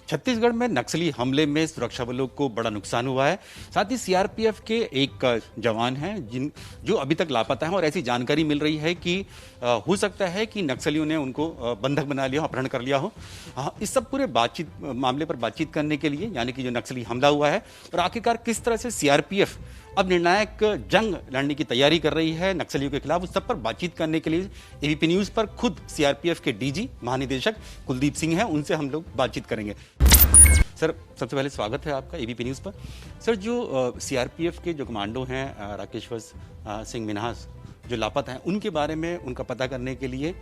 छत्तीसगढ़ में नक्सली हमले में सुरक्षा बलों को बड़ा नुकसान हुआ है। साथ ही सीआरपीएफ के एक जवान हैं जो अभी तक लापता हैं और ऐसी जानकारी मिल रही है कि हो सकता है कि नक्सलियों ने उनको बंधक बना लिया हो, अपहरण कर लिया हो। इस सब पूरे मामले पर बातचीत करने के लिए, यानी कि जो नक्सली हमला हुआ है और आखिरकार किस तरह से सीआरपीएफ अब निर्णायक जंग लड़ने की तैयारी कर रही है नक्सलियों के खिलाफ, उस सब पर बातचीत करने के लिए एबीपी न्यूज पर खुद सीआरपीएफ के डीजी महानिदेशक कुलदीप सिंह हैं। उनसे हम लोग बातचीत करेंगे। सर, सबसे पहले स्वागत है आपका एबीपी न्यूज पर। सर, जो सीआरपीएफ के जो कमांडो हैं राकेश्वर सिंह मिन्हास जो लापता हैं, उनके बारे में उनका पता करने के लिए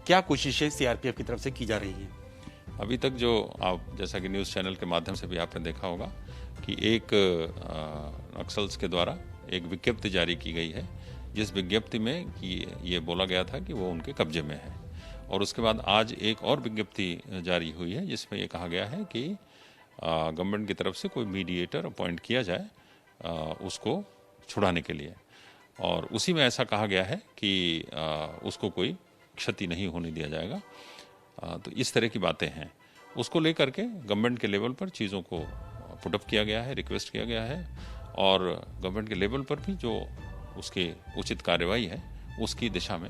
क्या कोशिशें सीआरपीएफ की तरफ से की जा रही हैं? अभी तक जो आप जैसा कि न्यूज़ चैनल के माध्यम से भी आपने देखा होगा कि एक नक्सल्स के द्वारा एक विज्ञप्ति जारी की गई है, जिस विज्ञप्ति में कि ये बोला गया था कि वो उनके कब्जे में है। और उसके बाद आज एक और विज्ञप्ति जारी हुई है जिसमें ये कहा गया है कि गवर्नमेंट की तरफ से कोई मीडिएटर अपॉइंट किया जाए उसको छुड़ाने के लिए। और उसी में ऐसा कहा गया है कि उसको कोई क्षति नहीं होने दिया जाएगा। तो इस तरह की बातें हैं, उसको लेकर के गवर्नमेंट के लेवल पर चीज़ों को पुटअप किया गया है, रिक्वेस्ट किया गया है और गवर्नमेंट के लेवल पर भी जो उसकी उचित कार्रवाई है उसकी दिशा में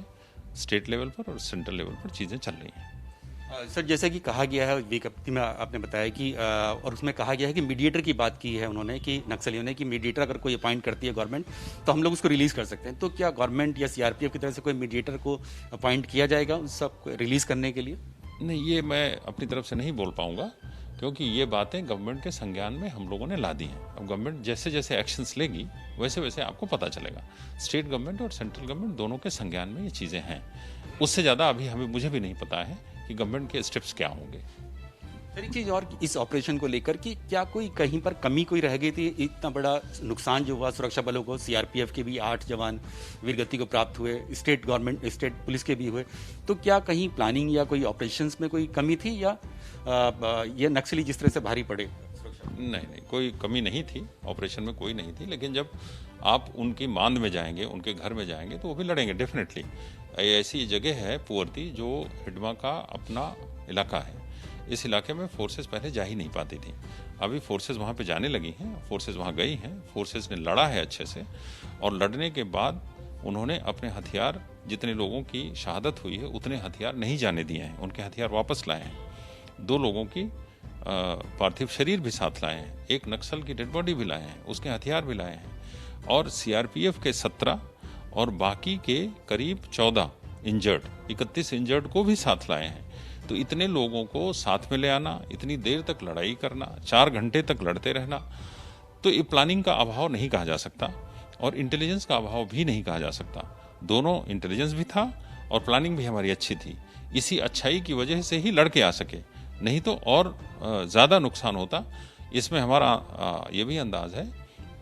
स्टेट लेवल पर और सेंट्रल लेवल पर चीज़ें चल रही हैं। सर, जैसे कि कहा गया है विज्ञप्ति में, आपने बताया कि और उसमें कहा गया है कि मीडिएटर की बात की है उन्होंने कि नक्सलियों ने कि मीडिएटर अगर कोई अपॉइंट करती है गवर्नमेंट तो हम लोग उसको रिलीज़ कर सकते हैं। तो क्या गवर्नमेंट या सीआरपीएफ की तरफ से कोई मीडिएटर को अपॉइंट किया जाएगा उस सब रिलीज़ करने के लिए? नहीं, ये मैं अपनी तरफ से नहीं बोल पाऊंगा क्योंकि ये बातें गवर्नमेंट के संज्ञान में हम लोगों ने ला दी हैं। अब गवर्नमेंट जैसे जैसे एक्शंस लेगी वैसे वैसे आपको पता चलेगा। स्टेट गवर्नमेंट और सेंट्रल गवर्नमेंट दोनों के संज्ञान में ये चीज़ें हैं। उससे ज़्यादा अभी मुझे भी नहीं पता है कि गवर्नमेंट के स्टेप्स क्या होंगे। सर, एक चीज़ और, इस ऑपरेशन को लेकर कि क्या कोई कहीं पर कमी कोई रह गई थी? इतना बड़ा नुकसान जो हुआ सुरक्षा बलों को, सीआरपीएफ के भी 8 जवान वीरगति को प्राप्त हुए, स्टेट पुलिस के भी हुए, तो क्या कहीं प्लानिंग या कोई ऑपरेशंस में कोई कमी थी या ये नक्सली जिस तरह से भारी पड़े? नहीं, कोई कमी नहीं थी, ऑपरेशन में कोई नहीं थी। लेकिन जब आप उनकी मांद में जाएंगे, उनके घर में जाएंगे तो वो भी लड़ेंगे डेफिनेटली। ऐसी जगह है पुअर्ती जो हिडमा का अपना इलाका है। इस इलाके में फोर्सेस पहले जा ही नहीं पाती थी। अभी फोर्सेस वहाँ पे जाने लगी हैं, फोर्सेस वहाँ गई हैं, फोर्सेस ने लड़ा है अच्छे से और लड़ने के बाद उन्होंने अपने हथियार, जितने लोगों की शहादत हुई है उतने हथियार नहीं जाने दिए हैं, उनके हथियार वापस लाए हैं। 2 लोगों की पार्थिव शरीर भी साथ लाए हैं, एक नक्सल की डेड बॉडी भी लाए हैं, उसके हथियार भी लाए हैं और सीआरपीएफ के 17 और बाकी के करीब 14 इंजर्ड, 31 इंजर्ड को भी साथ लाए हैं। तो इतने लोगों को साथ में ले आना, इतनी देर तक लड़ाई करना, 4 घंटे तक लड़ते रहना, तो ये प्लानिंग का अभाव नहीं कहा जा सकता और इंटेलिजेंस का अभाव भी नहीं कहा जा सकता। दोनों, इंटेलिजेंस भी था और प्लानिंग भी हमारी अच्छी थी। इसी अच्छाई की वजह से ही लड़के आ सके, नहीं तो और ज़्यादा नुकसान होता। इसमें हमारा ये भी अंदाज है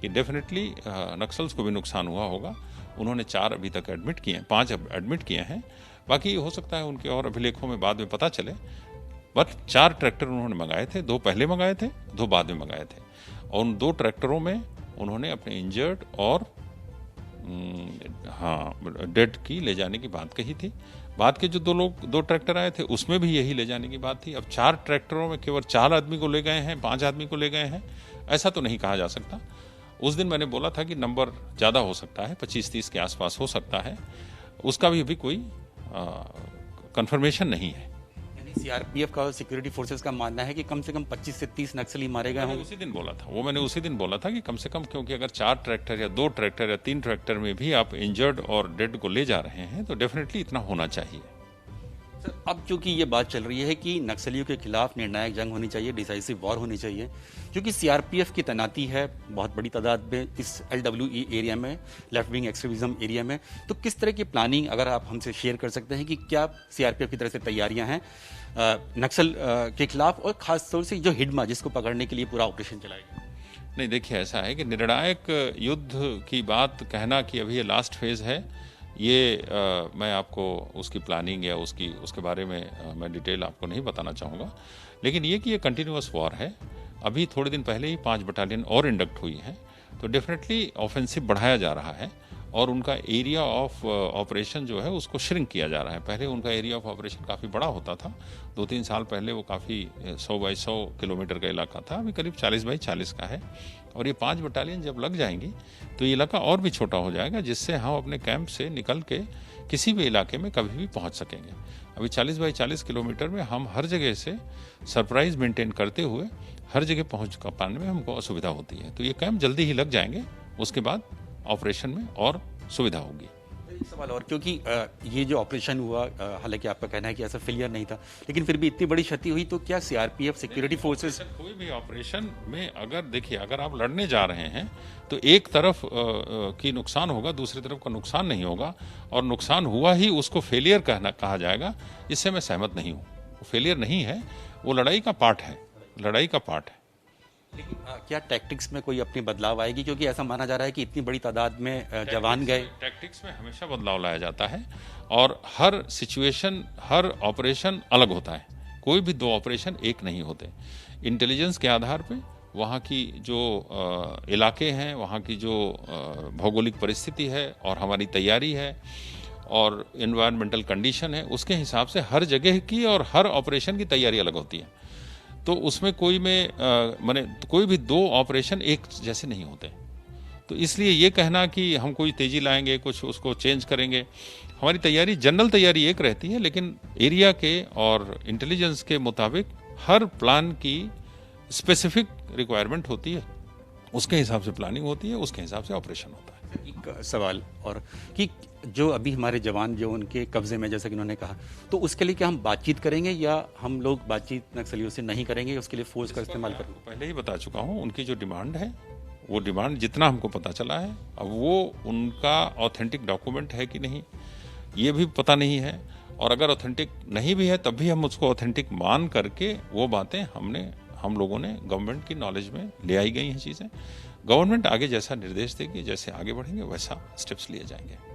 कि डेफिनेटली नक्सल्स को भी नुकसान हुआ होगा। उन्होंने 4 अभी तक एडमिट किए हैं, 5 एडमिट किए हैं, बाकी हो सकता है उनके और अभिलेखों में बाद में पता चले। बट 4 ट्रैक्टर उन्होंने मंगाए थे, 2 पहले मंगाए थे, 2 बाद में मंगाए थे और उन 2 ट्रैक्टरों में उन्होंने अपने इंजर्ड और डेड की ले जाने की बात कही थी। बाद के जो 2 ट्रैक्टर आए थे उसमें भी यही ले जाने की बात थी। अब 4 ट्रैक्टरों में केवल 4 आदमी को ले गए हैं, 5 आदमी को ले गए हैं, ऐसा तो नहीं कहा जा सकता। उस दिन मैंने बोला था कि नंबर ज़्यादा हो सकता है, 25-30 के आसपास हो सकता है, उसका भी अभी कोई कंफर्मेशन नहीं है। सीआरपीएफ का, सिक्योरिटी फोर्सेस का मानना है कि कम से कम 25 से 30 नक्सली मारे गए होंगे। उसी दिन बोला था मैंने उसी दिन बोला था कि कम से कम, क्योंकि अगर 4 ट्रैक्टर या 2 ट्रैक्टर या 3 ट्रैक्टर में भी आप इंजर्ड और डेड को ले जा रहे हैं तो डेफिनेटली इतना होना चाहिए। सर, अब चूंकि ये बात चल रही है कि नक्सलियों के खिलाफ निर्णायक जंग होनी चाहिए, डिसाइसिव वॉर होनी चाहिए, क्योंकि सीआरपीएफ की तैनाती है बहुत बड़ी तादाद में इस LWE एरिया में, लेफ्ट विंग एक्सट्रीमिज्म एरिया में, तो किस तरह की प्लानिंग अगर आप हमसे शेयर कर सकते हैं कि क्या सीआरपीएफ की तरफ से तैयारियां हैं नक्सल के खिलाफ और खास तौर से जो हिडमा जिसको पकड़ने के लिए पूरा ऑपरेशन चलाएगा? नहीं, देखिए, ऐसा है कि निर्णायक युद्ध की बात कहना कि अभी ये लास्ट फेज है, ये मैं आपको उसकी प्लानिंग या उसके बारे में मैं डिटेल आपको नहीं बताना चाहूँगा। लेकिन ये कि ये कंटिन्यूअस वॉर है। अभी थोड़े दिन पहले ही 5 बटालियन और इंडक्ट हुई हैं, तो डेफिनेटली ऑफेंसिव बढ़ाया जा रहा है और उनका एरिया ऑफ ऑपरेशन जो है उसको श्रिंक किया जा रहा है। पहले उनका एरिया ऑफ ऑपरेशन काफ़ी बड़ा होता था, 2-3 साल पहले वो काफ़ी 100 बाई 100 किलोमीटर का इलाका था, अभी करीब 40 बाई 40 का है। और ये 5 बटालियन जब लग जाएंगी तो ये इलाका और भी छोटा हो जाएगा, जिससे हम अपने कैंप से निकल के किसी भी इलाके में कभी भी पहुंच सकेंगे। अभी 40 बाई 40 किलोमीटर में हम हर जगह से सरप्राइज मेंटेन करते हुए हर जगह पहुंच पाने में हमको असुविधा होती है। तो ये कैंप जल्दी ही लग जाएंगे, उसके बाद ऑपरेशन में और सुविधा होगी। एक सवाल और, क्योंकि ये जो ऑपरेशन हुआ, हालांकि आपका कहना है कि ऐसा फेलियर नहीं था, लेकिन फिर भी इतनी बड़ी क्षति हुई, तो क्या सीआरपीएफ सिक्योरिटी फोर्सेस कोई भी ऑपरेशन में अगर देखिए, अगर आप लड़ने जा रहे हैं तो एक तरफ की नुकसान होगा, दूसरी तरफ का नुकसान नहीं होगा, और नुकसान हुआ ही उसको फेलियर कहा जाएगा, इससे मैं सहमत नहीं हूँ। वो फेलियर नहीं है, वो लड़ाई का पार्ट है, लड़ाई का पार्ट है। लेकिन क्या टैक्टिक्स में कोई अपनी बदलाव आएगी, क्योंकि ऐसा माना जा रहा है कि इतनी बड़ी तादाद में जवान गए। टैक्टिक्स में हमेशा बदलाव लाया जाता है, और हर सिचुएशन, हर ऑपरेशन अलग होता है। कोई भी 2 ऑपरेशन एक नहीं होते। इंटेलिजेंस के आधार पे वहाँ की जो इलाके हैं, वहाँ की जो भौगोलिक परिस्थिति है और हमारी तैयारी है और एनवायरमेंटल कंडीशन है, उसके हिसाब से हर जगह की और हर ऑपरेशन की तैयारी अलग होती है। तो उसमें कोई कोई भी 2 ऑपरेशन एक जैसे नहीं होते। तो इसलिए ये कहना कि हम कोई तेजी लाएंगे, कुछ उसको चेंज करेंगे, हमारी तैयारी, जनरल तैयारी एक रहती है, लेकिन एरिया के और इंटेलिजेंस के मुताबिक हर प्लान की स्पेसिफिक रिक्वायरमेंट होती है, उसके हिसाब से प्लानिंग होती है, उसके हिसाब से ऑपरेशन होता है। एक सवाल और, कि जो अभी हमारे जवान जो उनके कब्जे में, जैसा कि उन्होंने कहा, तो उसके लिए क्या हम बातचीत करेंगे या हम लोग बातचीत नक्सलियों से नहीं करेंगे, उसके लिए फोर्स का इस्तेमाल करेंगे? पहले ही बता चुका हूँ, उनकी जो डिमांड है, वो डिमांड जितना हमको पता चला है, अब वो उनका ऑथेंटिक डॉक्यूमेंट है कि नहीं ये भी पता नहीं है, और अगर ऑथेंटिक नहीं भी है तब भी हम उसको ऑथेंटिक मान करके वो बातें हम लोगों ने गवर्नमेंट की नॉलेज में ले आई गई हैं चीज़ें। गवर्नमेंट आगे जैसा निर्देश देगी, जैसे आगे बढ़ेंगे वैसा स्टेप्स लिए जाएंगे।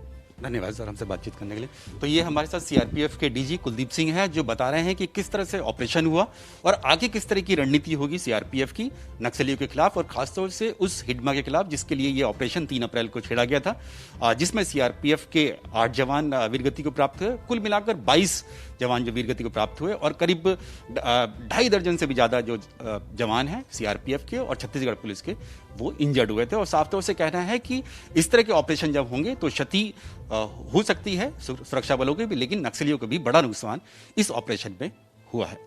धन्यवाद सर हमसे बातचीत करने के लिए। तो ये हमारे साथ सीआरपीएफ के डीजी कुलदीप सिंह हैं, जो बता रहे हैं कि किस तरह से ऑपरेशन हुआ और आगे किस तरह की रणनीति होगी सीआरपीएफ की नक्सलियों के खिलाफ, और खासतौर से उस हिडमा के खिलाफ जिसके लिए ये ऑपरेशन 3 अप्रैल को छेड़ा गया था, जिसमें सीआरपीएफ के 8 जवान वीरगति को प्राप्त हुए। कुल मिलाकर 22 जवान जो वीरगति को प्राप्त हुए, और करीब 2.5 दर्जन से भी ज़्यादा जो जवान हैं सीआरपीएफ के और छत्तीसगढ़ पुलिस के, वो इंजर्ड हुए थे। और साफ तौर से कहना है कि इस तरह के ऑपरेशन जब होंगे तो क्षति हो सकती है सुरक्षा बलों के भी, लेकिन नक्सलियों को भी बड़ा नुकसान इस ऑपरेशन में हुआ है।